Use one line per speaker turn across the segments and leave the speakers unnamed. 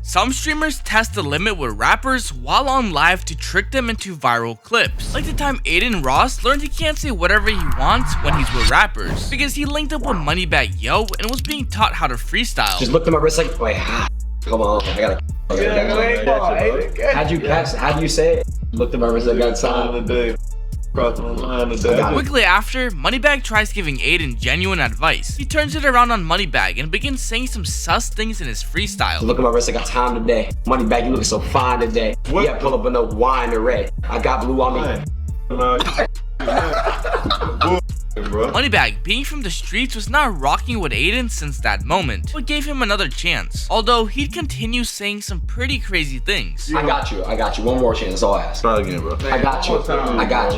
Some streamers test the limit with rappers while on live to trick them into viral clips. Like the time Adin Ross learned he can't say whatever he wants when he's with rappers, because he linked up with Moneybagg Yo and was being taught how to freestyle.
Just looked at my wrist like, wait, come on, I gotta. How'd you say it? Looked at my wrist, I got time.
Quickly after, Moneybagg tries giving Adin genuine advice. He turns it around on Moneybagg and begins saying some sus things in his freestyle.
Look at my wrist, I got time today. Moneybagg, you looking so fine today. What? Yeah, pull up with no wine or red. I got blue on me.
Moneybagg, being from the streets, was not rocking with Adin since that moment, but gave him another chance. Although he'd continue saying some pretty crazy things.
I got you. One more chance, that's all I ask.
Try again, bro.
I got you. Alright, I got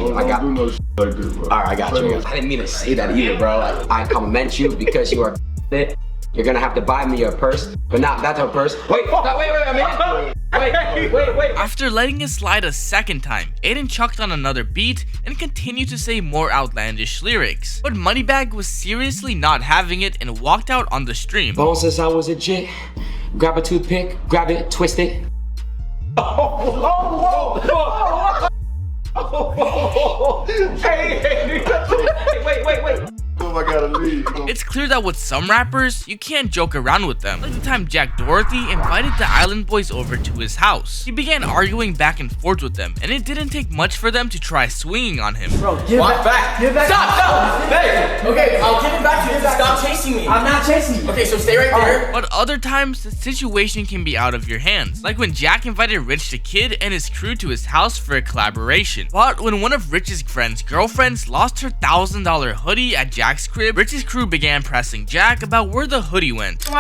you. I didn't mean to say that either, bro. I compliment you because you are it. You're gonna have to buy me a purse, but not that's her purse. Wait a minute. Wait.
After letting it slide a second time, Adin chucked on another beat and continued to say more outlandish lyrics. But Moneybagg was seriously not having it and walked out on the stream.
Bone says I was a jit. Grab a toothpick, grab it, twist it. Hey, wait.
I gotta leave.
It's clear that with some rappers, you can't joke around with them. Like the time Jack Dorothy invited the Island Boys over to his house. He began arguing back and forth with them, and it didn't take much for them to try swinging on him.
Bro, give back. Stop! Hey! Okay, I'll give it back to you. Stop chasing me. I'm not chasing you. Okay, so stay right there.
But other times, the situation can be out of your hands. Like when Jack invited Rich the Kid and his crew to his house for a collaboration. But when one of Rich's friend's girlfriends lost her $1,000 hoodie at Jack's crib, Rich's crew began pressing Jack about where the hoodie went.
Bro,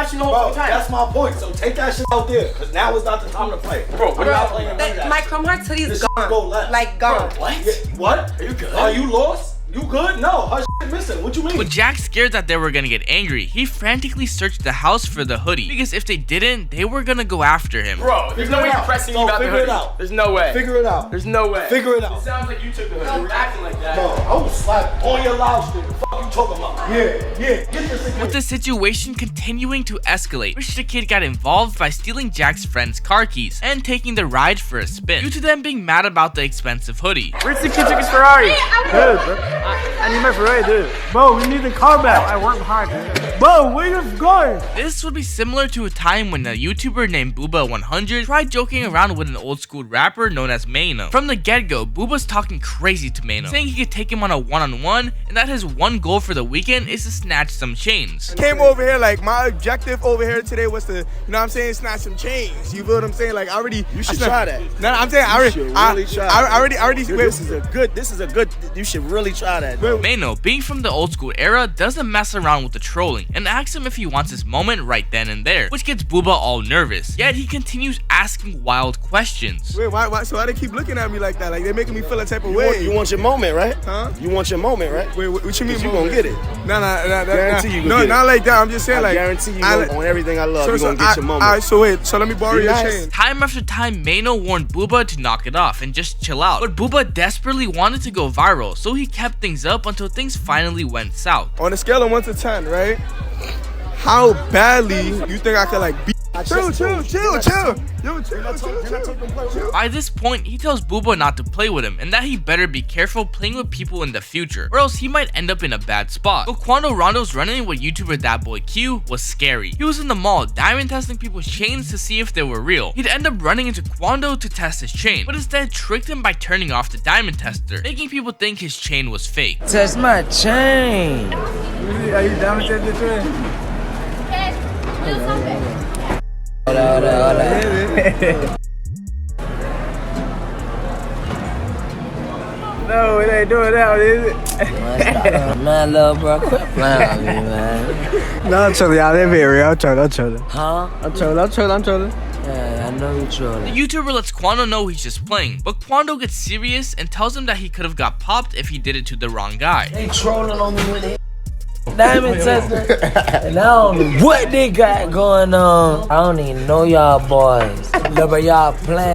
that's my point. So take that shit out there, cause now is not the time to play. Bro, we're not playing that.
My Chrome Hearts hoodie is gone. Like gone.
Bro, what? Yeah, what? Are you good? Are you lost? You good? No, her shit missing. What you mean?
With Jack scared that they were gonna get angry, he frantically searched the house for the hoodie, because if they didn't, they were gonna go after him.
Bro, there's no way you're pressing me about the hoodie. There's no way.
Figure it out.
There's no way.
Figure it out.
It sounds like you took the hoodie. You were acting like that.
Bro, I will slap on your loudspeaker. Fuck you talking about? Yeah. Get this thing.
With the situation continuing to escalate, Rich the Kid got involved by stealing Jack's friend's car keys and taking the ride for a spin, due to them being mad about the expensive hoodie.
Rich the Kid took his Ferrari.
Dude, bro. I need my Ferrari, dude. Bro, we need the car back. I worked hard, dude. Bro, where you going?
This would be similar to a time when a YouTuber named Booba100 tried joking around with an old school rapper known as Mano. From the get-go, Booba's talking crazy to Mano, saying he could take him on a one-on-one and that his one goal for the weekend is to snatch some chains.
Came over here, like, my objective over here today was to, you know what I'm saying, snatch some chains. You feel what I'm saying? Like,
you should try that.
No, I'm saying,
This is a good, you should really try that.
Mano, being from the old school era, doesn't mess around with the trolling and asks him if he wants his moment right then and there, which gets Booba all nervous. Yet he continues asking wild questions.
Wait, why? So why they keep looking at me like that? Like they're making me feel a type of way.
You want your moment, right?
Huh?
You want your moment, right?
Wait, what you mean?
You gonna get it?
Nah.
Guarantee you gonna
No,
get it.
not like that. I'm just saying, like,
I guarantee you on everything I love, you're gonna get your moment.
Alright, so wait, so let me borrow your chain.
Time after time, Mano warned Booba to knock it off and just chill out. But Booba desperately wanted to go viral, so he kept things up until things finally went south.
On a scale of 1 to 10, right? How badly you think I could, like, beat? Chill.
By this point, he tells Booba not to play with him and that he better be careful playing with people in the future, or else he might end up in a bad spot. But Quando Rondo's running with YouTuber That Boy Q was scary. He was in the mall diamond testing people's chains to see if they were real. He'd end up running into Quando to test his chain, but instead tricked him by turning off the diamond tester, making people think his chain was fake.
Test my chain.
Are you diamond testing the chain? No, it ain't doing that, is it?
Man, little bro, quit playing with me, man.
No, I'm trolling, y'all. They're very real. I'm trolling.
Huh?
I'm trolling.
Yeah, I know you're trolling.
The YouTuber lets Quando know he's just playing, but Quando gets serious and tells him that he could have got popped if he did it to the wrong guy.
They trolling on me with it. Diamond tester. And I don't know what they got going on. I don't even know y'all boys. But y'all playing.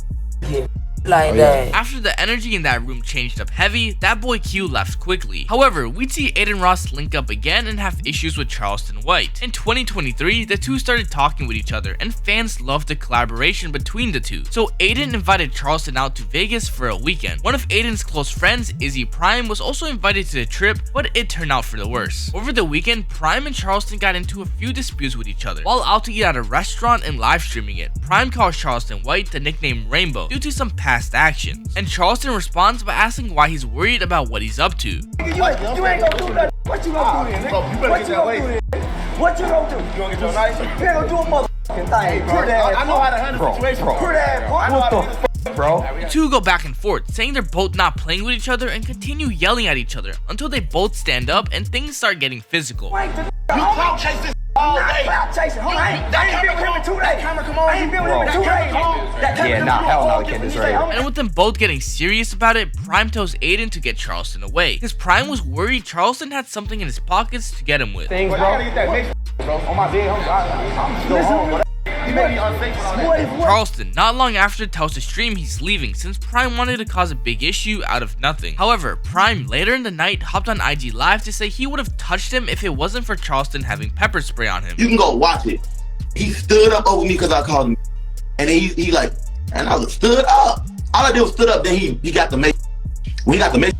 like that.
After the energy in that room changed up heavy, that boy Q left quickly. However, we'd see Adin Ross link up again and have issues with Charleston White. In 2023, the two started talking with each other, and fans loved the collaboration between the two. So Adin invited Charleston out to Vegas for a weekend. One of Adin's close friends, Izzy Prime, was also invited to the trip, but it turned out for the worse. Over the weekend, Prime and Charleston got into a few disputes with each other. While out to eat at a restaurant and live streaming it, Prime calls Charleston White the nickname Rainbow due to some past actions. And Charleston responds by asking why he's worried about what he's up to.
You ain't gonna do nothing. What you gonna do then, nigga? You better get that way. What you gonna do? You gonna get your knife? You ain't gonna do a motherfucking thing. I know how to handle the situation. I know how to handle
the two go back and forth, saying they're both not playing with each other and continue yelling at each other until they both stand up and things start getting physical.
You clout chase this all day. Clout chasing. Hold on. I ain't been with him in 2 days. I ain't been with him in 2 days.
Yeah, nah, hell no, we can't disagree.
And with them both getting serious about it, Prime tells Adin to get Charleston away, because Prime was worried Charleston had something in his pockets to get him with.
Things, bro. I gotta get that mix, bro. On my bed, I'm still home, bro. You may be unfaithful.
Charleston, not long after, tells the stream he's leaving since Prime wanted to cause a big issue out of nothing. However, Prime later in the night hopped on IG Live to say he would have touched him if it wasn't for Charleston having pepper spray on him.
You can go watch it. He stood up over me because I called him, and then he like, and I was stood up. All I did was stood up. Then he got the make. When he got the make.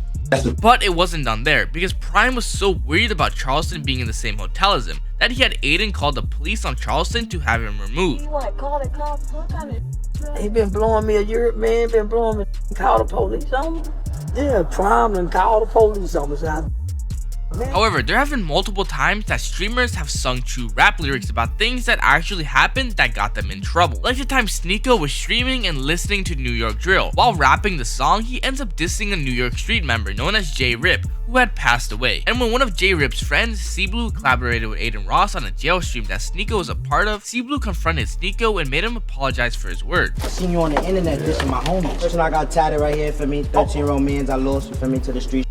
But it wasn't done there, because Prime was so worried about Charleston being in the same hotel as him that he had Adin call the police on Charleston to have him removed.
He been blowing me a Europe, man. Been blowing me. Call the police on me. Yeah, Prime and call the police on me.
However, there have been multiple times that streamers have sung true rap lyrics about things that actually happened that got them in trouble. Like the time Sneeko was streaming and listening to New York drill. While rapping the song, he ends up dissing a New York street member known as J-Rip, who had passed away. And when one of J-Rip's friends, C-Blue, collaborated with Adin Ross on a jail stream that Sneeko was a part of, C-Blue confronted Sneeko and made him apologize for his words.
I seen you on the internet dissing my homies. Person I got tatted right here for me, 13-year-old mans I lost for me to the street.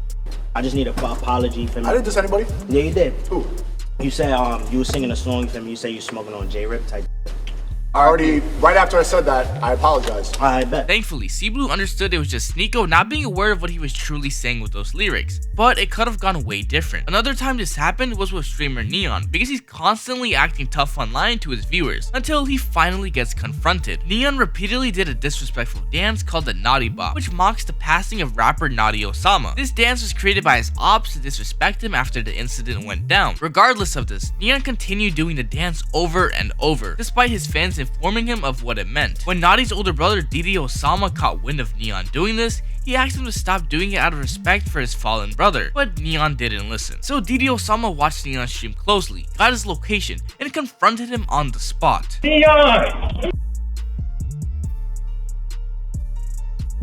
I just need an apology for me.
I didn't diss anybody.
Yeah, you did.
Who?
You said you were singing a song for me. You said you smoking on J-Rip type.
Right after I said that, I apologized.
I bet.
Thankfully, C-Blue understood it was just Sneeko not being aware of what he was truly saying with those lyrics, but it could have gone way different. Another time this happened was with streamer Neon, because he's constantly acting tough online to his viewers, until he finally gets confronted. Neon repeatedly did a disrespectful dance called the Naughty Bop, which mocks the passing of rapper Naughty Osama. This dance was created by his ops to disrespect him after the incident went down. Regardless of this, Neon continued doing the dance over and over, despite his fans informing him of what it meant. When Naughty's older brother Didi Osama caught wind of Neon doing this, he asked him to stop doing it out of respect for his fallen brother, but Neon didn't listen. So Didi Osama watched Neon stream closely, got his location, and confronted him on the spot.
Neon!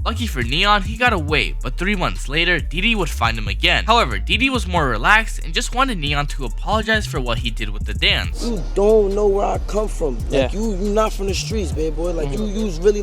Lucky for Neon, he got away, but 3 months later, Didi would find him again. However, Didi was more relaxed and just wanted Neon to apologize for what he did with the dance.
You don't know where I come from. Like, you not from the streets, baby boy. Like, you was really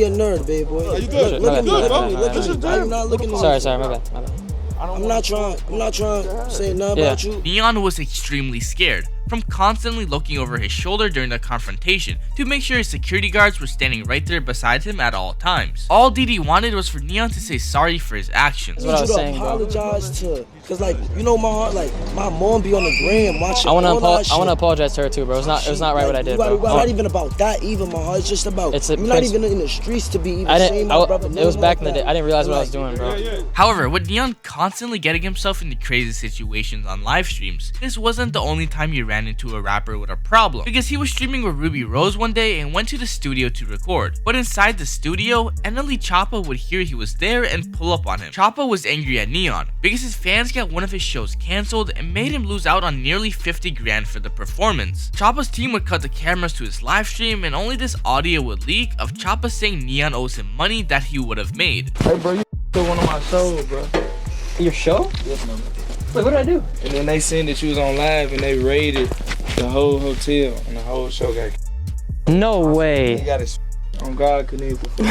a nerd, baby boy.
You good?
Look at me. I'm not looking at me.
Sorry, my bad.
I'm not trying to say nothing about you.
Neon was extremely scared, from constantly looking over his shoulder during the confrontation to make sure his security guards were standing right there beside him at all times. All Didi wanted was for Neon to say sorry for his actions.
I need you to apologize to, cause like, you know, my heart, like, my mom be on the gram watching. I
wanna apologize to her too, bro. It was not right what I did, bro.
Not even about that, even my heart. It's just about you're not even in the streets to be even saying my brother.
It was back in the day. I didn't realize what I was doing, bro.
However, with Neon constantly getting himself into crazy situations on live streams, this wasn't the only time he ran into a rapper with a problem, because he was streaming with Ruby Rose one day and went to the studio to record. But inside the studio, Eneli Choppa would hear he was there and pull up on him. Choppa was angry at Neon because his fans got one of his shows cancelled and made him lose out on nearly 50 grand for the performance. Choppa's team would cut the cameras to his live stream, and only this audio would leak of Choppa saying Neon owes him money that he would have made.
Hey bro, you still one of my shows, bro.
Your show?
Yes, man.
Wait, what did I do?
And then they seen that you was on live and they raided the whole hotel and the whole show got.
No way.
He got his on God couldn't even perform.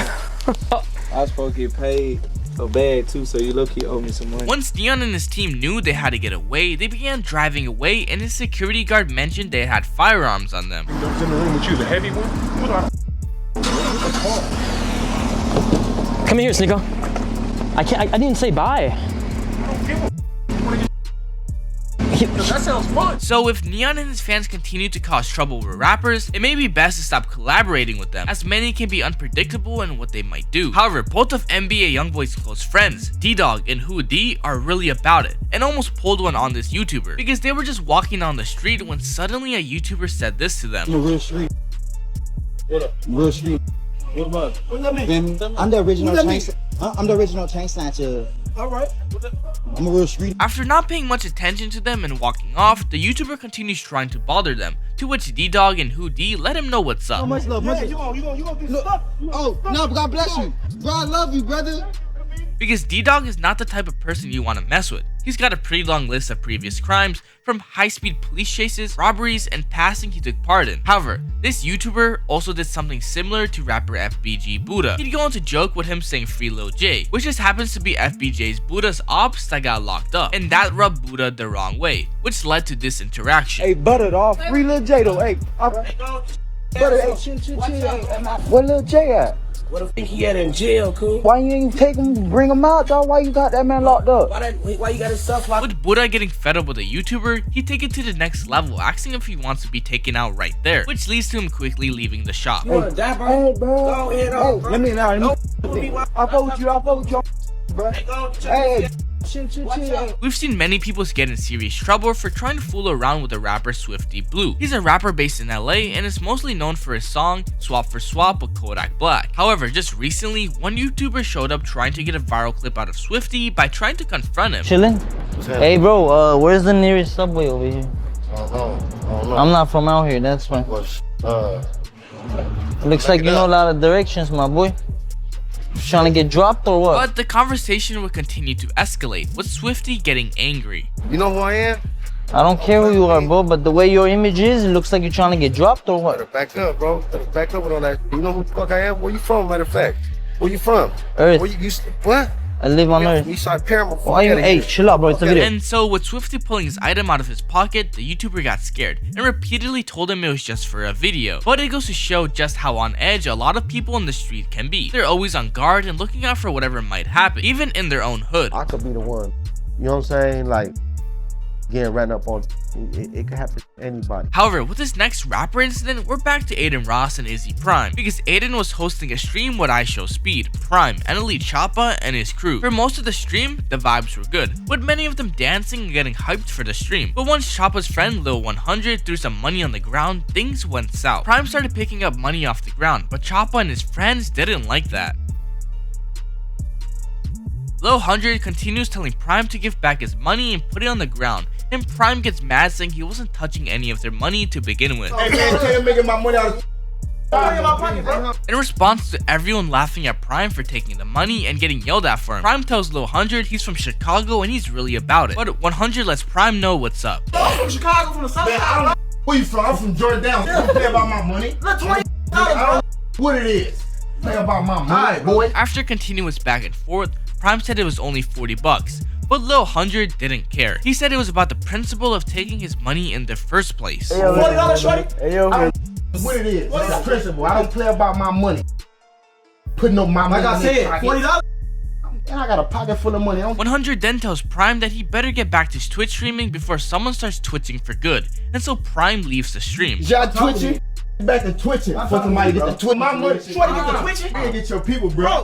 I was supposed to get paid so bad too, so you low-key owe me some money.
Once Neon and his team knew they had to get away, they began driving away, and his security guard mentioned they had firearms on them.
That was in the room with you, the heavy one?
Come here, Sneeko. I didn't say bye.
That sounds fun. So if Neon and his fans continue to cause trouble with rappers, it may be best to stop collaborating with them, as many can be unpredictable in what they might do. However, both of NBA Youngboy's close friends, D-Dog and Who D, are really about it, and almost pulled one on this YouTuber, because they were just walking on the street when suddenly a YouTuber said this to them.
I'm a real street. What up? Real street. What about? What does that mean? I'm the original chain snatcher.
Alright.
I'm a real street.
After not paying much attention to them and walking off, the YouTuber continues trying to bother them, to which D-Dog and Who D let him know what's up.
You gonna get stuck.
Oh, no, God bless you. Bro, I love you, brother.
Because D-Dog is not the type of person you want to mess with. He's got a pretty long list of previous crimes, from high-speed police chases, robberies, and passing he took part in. However, this YouTuber also did something similar to rapper FBG Buddha. He'd go on to joke with him saying free Lil J, which just happens to be FBJ's Buddha's ops that got locked up, and that rubbed Buddha the wrong way, which led to this interaction.
Hey, butter dog, free Lil J though. Hey, butter, hey, chill. Where Lil J at?
What the fuck he had in jail, cool?
Why you ain't take him, bring him out, dog? Why you got that man locked up?
Why you got his stuff locked up?
With Buddha getting fed up with a YouTuber, he'd take it to the next level, asking if he wants to be taken out right there, which leads to him quickly leaving the shop.
You wanna die, bro?
Hey, bro.
Go ahead, bro.
Let me, I fuck with you, bro. Hey, chill.
We've seen many people get in serious trouble for trying to fool around with the rapper Swifty Blue. He's a rapper based in LA and is mostly known for his song Swap for Swap with Kodak Black. However, just recently, one YouTuber showed up trying to get a viral clip out of Swifty by trying to confront him.
Chillin'? Hey bro, where's the nearest subway over here? I'm not from out here, that's why. Looks like you know a lot of directions, my boy. Trying to get dropped or what?
But the conversation would continue to escalate, with Swifty getting angry.
You know who I am?
I don't care who you are, bro, but the way your image is, it looks like you're trying to get dropped or what?
Better back up, bro. Better back up with all that. You know who the fuck I am? Where you from, matter of fact? Where you from?
Earth.
Where you what?
I live on Earth.
Eastside Paramount.
Hey, chill out, bro. It's a video.
And so, with Swifty pulling his item out of his pocket, the YouTuber got scared and repeatedly told him it was just for a video. But it goes to show just how on edge a lot of people in the street can be. They're always on guard and looking out for whatever might happen, even in their own hood.
I could be the one. You know what I'm saying? Like, getting ran up on. It could happen to anybody.
However, with this next rapper incident, we're back to Adin Ross and Izzy Prime, because Adin was hosting a stream with I Show Speed, Prime, and Elite Choppa and his crew. For most of the stream, the vibes were good, with many of them dancing and getting hyped for the stream. But once Choppa's friend Lil 100 threw some money on the ground, things went south. Prime started picking up money off the ground, but Choppa and his friends didn't like that. Lil 100 continues telling Prime to give back his money and put it on the ground, and Prime gets mad saying he wasn't touching any of their money to begin with.
Hey man, tell him making my money out of my pocket, bro.
In response to everyone laughing at Prime for taking the money and getting yelled at for him, Prime tells Lil 100 he's from Chicago and he's really about it. But 100 lets Prime know what's up.
I'm from Chicago, from the South Side. Where you from? I'm from Jordan Downs. Don't play about my money. Let's I don't know what it is. Play about my money, boy.
After continuous back and forth, Prime said it was only $40, but Lil 100 didn't care. He said it was about the principle of taking his money in the first place.
Hey, yo, $40, shorty? Hey, yo, man. What it is? What's the principle? I don't play about my money. Putting up my money. Like I said, $40? And I got a pocket full of money.
100 then tells Prime that he better get back to Twitch streaming before someone starts twitching for good, and so Prime leaves the stream.
Y'all twitching? Back to twitching. For somebody get the twitch. My money. Shorty get the twitching? You get your people, bro.